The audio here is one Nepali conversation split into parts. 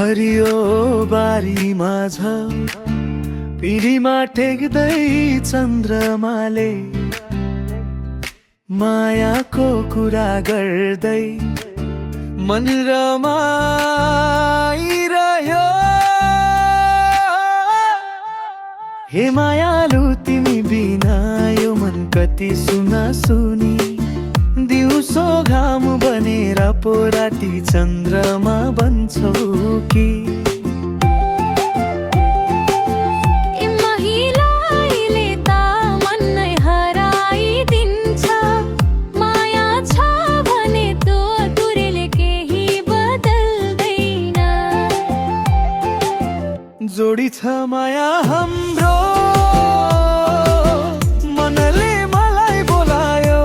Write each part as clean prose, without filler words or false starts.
हरियो बारीमा छ पिँढीमा टेक्दै चन्द्रमाले मायाको कुरा गर्दै मन रमाइरह्यो। हे मायालु तिमी बिना यो मन कति सुना सुनी, दिउँसो घाम बनेर पोराटी चन्द्रमा बन्छौ कि। महिलाले त मन नै हराइदिन्छ, माया छ भने तो तुरेले केही बदल्दैन। जोडी छ माया हाम्रो, मनले मलाई बोलायो,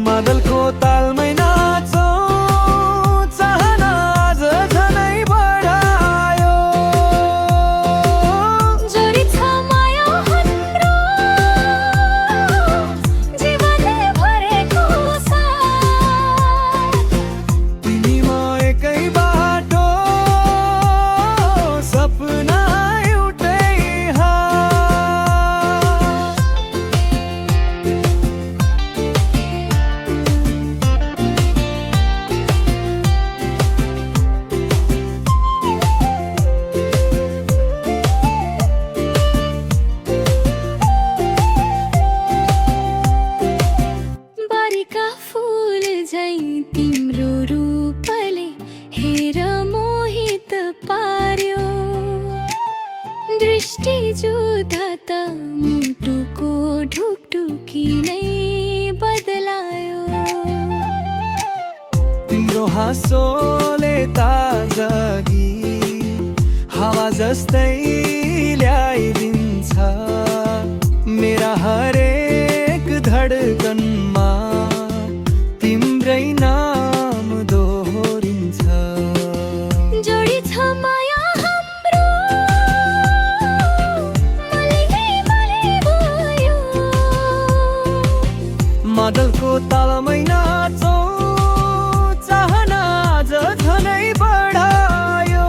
मादलको तालमै नाचौँ, चाहना आज झनै बढायो। जोडी छ माया हाम्रो, जीवनले भरेको साथ। तिमी म एकै बाटो, सपना एउटै हात। बारीका फूल झै तिम्रो रूपले हेर मोहित पार्यो। दृष्टि जुधा त मुटुको ढुकढुकी नै बदलायो। तिम्रो हाँसोले ताजगी हावा जस्तै ल्याइदिन्छ, मेरा हरेक धडकनमा तिम्रै नाम दोहोरिन्छ। जोडी छ माया हाम्रो, मले भयो। मादलको तालमै नाचौँ, चाहना आज झनै बढायो।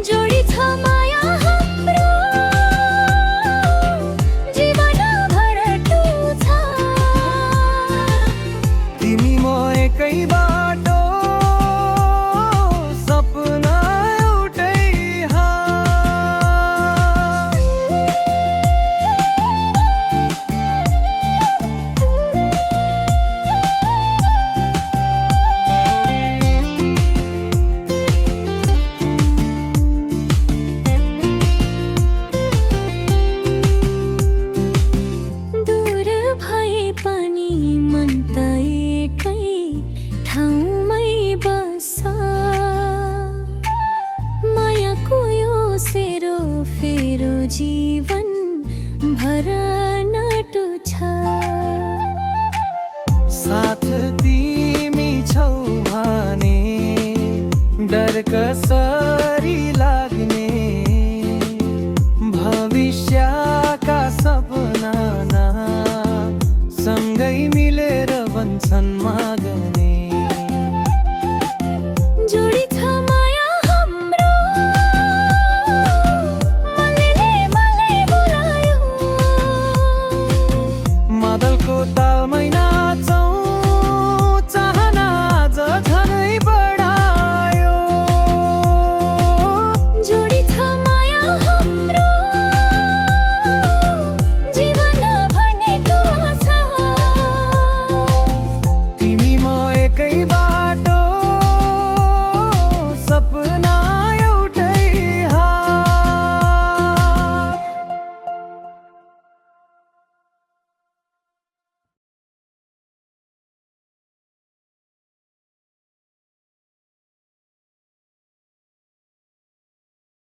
जोडी छ माया हाम्रो, जीवन भरटु छ। तिमी म एकै बाटो, सपना एउटै हात। दूर भए पनि मन त एकै ठाउँमै बस्छ। मायाको यो सेरो फेरो जीवन भर नटु छ। साथ तिमी छौ भने डर कसरी